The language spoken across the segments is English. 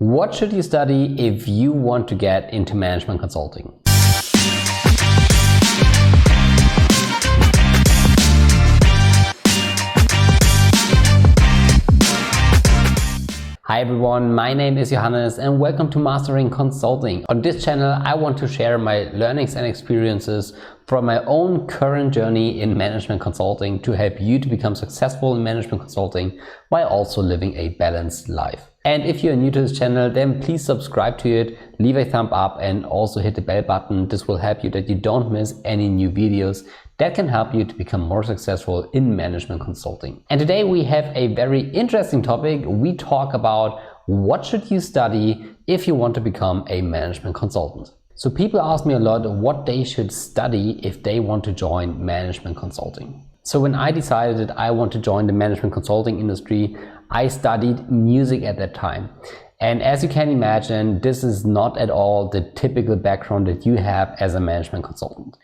What should you study if you want to get into management consulting? Hi everyone, my name is Johannes and welcome to Mastering Consulting. On this channel, I want to share my learnings and experiences from my own current journey in management consulting to help you to become successful in management consulting while also living a balanced life. And if you're new to this channel, then please subscribe to it, leave a thumb up and also hit the bell button. This will help you that you don't miss any new videos that can help you to become more successful in management consulting. And today we have a very interesting topic. We talk about what should you study if you want to become a management consultant. So people ask me a lot what they should study if they want to join management consulting. So when I decided that I want to join the management consulting industry, I studied music at that time. And as you can imagine, this is not at all the typical background that you have as a management consultant.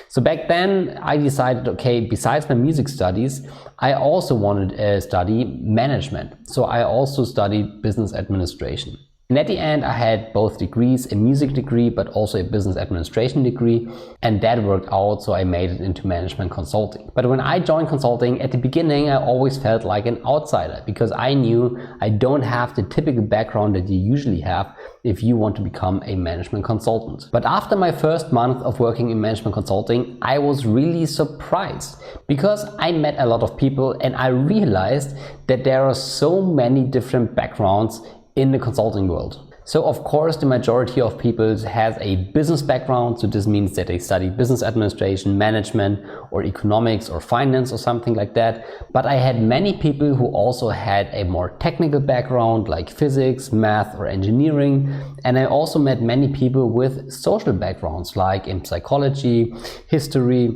So back then I decided, okay, besides my music studies, I also wanted to study management. So I also studied business administration. And at the end, I had both degrees, a music degree, but also a business administration degree. And that worked out, so I made it into management consulting. But when I joined consulting, at the beginning, I always felt like an outsider because I knew I don't have the typical background that you usually have if you want to become a management consultant. But after my first month of working in management consulting, I was really surprised because I met a lot of people and I realized that there are so many different backgrounds in the consulting world. So of course the majority of people has a business background, so this means that they study business administration, management or economics or finance or something like that. But I had many people who also had a more technical background like physics, math or engineering, and I also met many people with social backgrounds like in psychology, history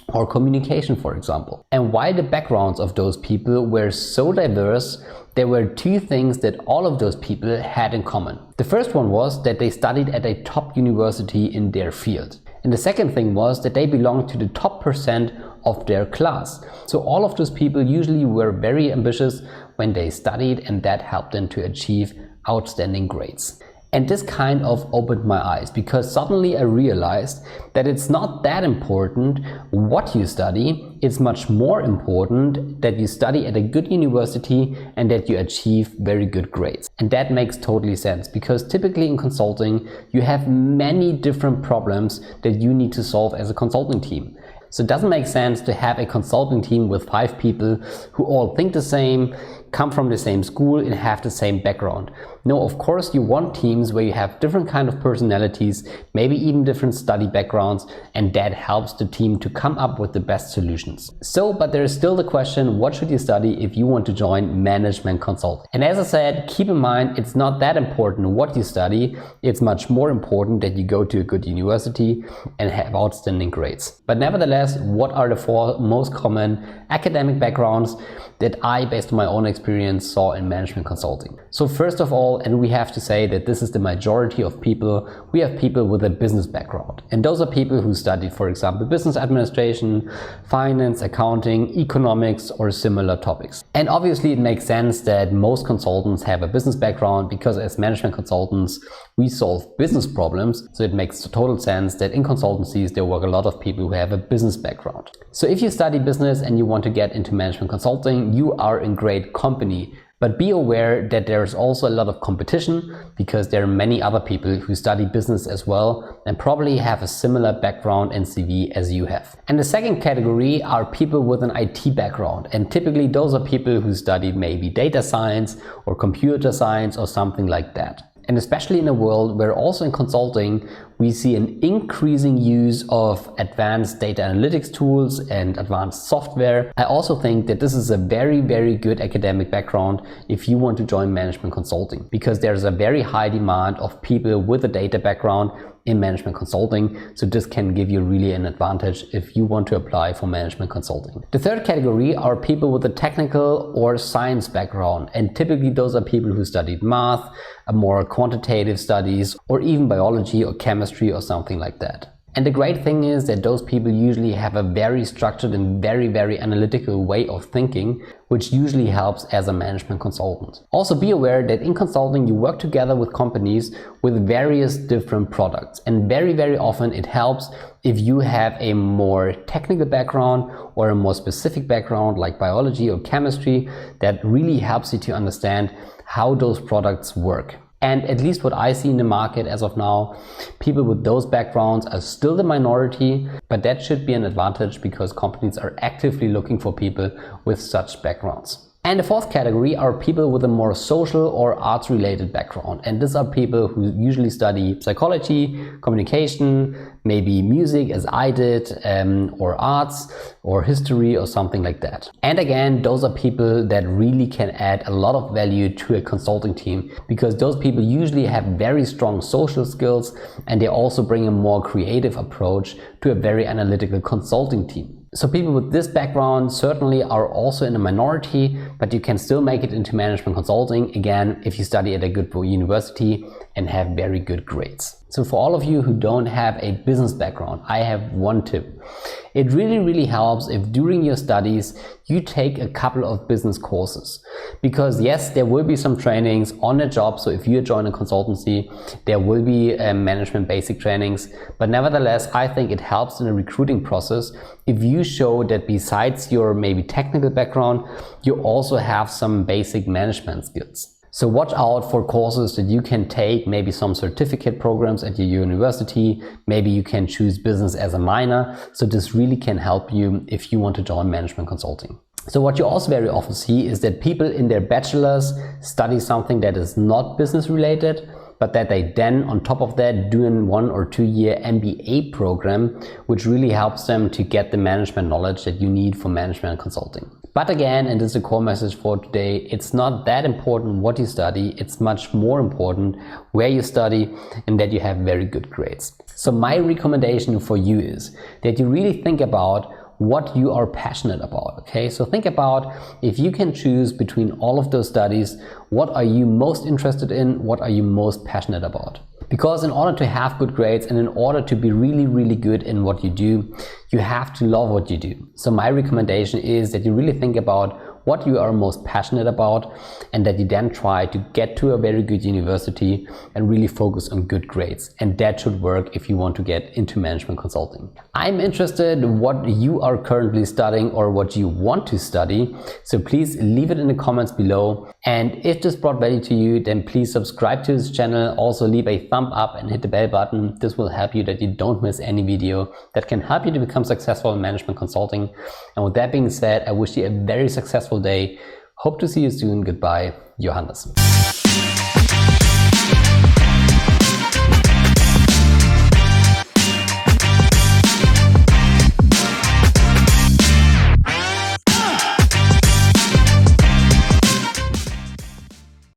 or communication, for example. And why the backgrounds of those people were so diverse, there were two things that all of those people had in common. The first one was that they studied at a top university in their field. And the second thing was that they belonged to the top percent of their class. So all of those people usually were very ambitious when they studied, and that helped them to achieve outstanding grades. And this kind of opened my eyes because suddenly I realized that it's not that important what you study, it's much more important that you study at a good university and that you achieve very good grades. And that makes totally sense because typically in consulting you have many different problems that you need to solve as a consulting team. So it doesn't make sense to have a consulting team with 5 people who all think the same, come from the same school and have the same background. No, of course you want teams where you have different kind of personalities, maybe even different study backgrounds, and that helps the team to come up with the best solutions. So, but there is still the question, what should you study if you want to join management consulting? And as I said, keep in mind, it's not that important what you study, it's much more important that you go to a good university and have outstanding grades. But nevertheless, what are the 4 most common academic backgrounds that I, based on my own experience, saw in management consulting? So first of all, and we have to say that this is the majority of people, we have people with a business background. And those are people who studied, for example, business administration, finance, accounting, economics, or similar topics. And obviously it makes sense that most consultants have a business background because as management consultants, we solve business problems. So it makes total sense that in consultancies, there work a lot of people who have a business background. So if you study business and you want to get into management consulting, you are in great company. But be aware that there's also a lot of competition because there are many other people who study business as well and probably have a similar background and CV as you have. And the second category are people with an IT background. And typically those are people who studied maybe data science or computer science or something like that. And especially in a world where also in consulting, we see an increasing use of advanced data analytics tools and advanced software. I also think that this is a very, very good academic background if you want to join management consulting, because there's a very high demand of people with a data background in management consulting. So this can give you really an advantage if you want to apply for management consulting. The third category are people with a technical or science background. And typically those are people who studied math, more quantitative studies, or even biology or chemistry or something like that. And the great thing is that those people usually have a very structured and very analytical way of thinking, which usually helps as a management consultant. Also be aware that in consulting you work together with companies with various different products, and very often it helps if you have a more technical background or a more specific background like biology or chemistry. That really helps you to understand how those products work. And at least what I see in the market as of now, people with those backgrounds are still the minority, but that should be an advantage because companies are actively looking for people with such backgrounds. And the fourth category are people with a more social or arts related background. And these are people who usually study psychology, communication, maybe music as I did, or arts or history or something like that. And again, those are people that really can add a lot of value to a consulting team because those people usually have very strong social skills and they also bring a more creative approach to a very analytical consulting team. So people with this background certainly are also in a minority, but you can still make it into management consulting, again, if you study at a good university and have very good grades. So for all of you who don't have a business background, I have one tip. It really helps if during your studies you take a couple of business courses. Because yes, there will be some trainings on the job. So if you join a consultancy, there will be management basic trainings. But nevertheless, I think it helps in the recruiting process if you show that besides your maybe technical background, you also have some basic management skills. So watch out for courses that you can take, maybe some certificate programs at your university, maybe you can choose business as a minor. So this really can help you if you want to join management consulting. So what you also very often see is that people in their bachelor's study something that is not business related, but that they then on top of that do a 1 or 2 year MBA program, which really helps them to get the management knowledge that you need for management consulting. But again, and this is the core message for today, it's not that important what you study, it's much more important where you study and that you have very good grades. So my recommendation for you is that you really think about what you are passionate about, okay? So think about if you can choose between all of those studies, what are you most interested in, what are you most passionate about? Because in order to have good grades and in order to be really good in what you do, you have to love what you do. So my recommendation is that you really think about what you are most passionate about and that you then try to get to a very good university and really focus on good grades. And that should work if you want to get into management consulting. I'm interested in what you are currently studying or what you want to study. So please leave it in the comments below. And if this brought value to you, then please subscribe to this channel. Also leave a thumb up and hit the bell button. This will help you that you don't miss any video that can help you to become successful in management consulting. And with that being said, I wish you a very successful day. Hope to see you soon. Goodbye, Johannes.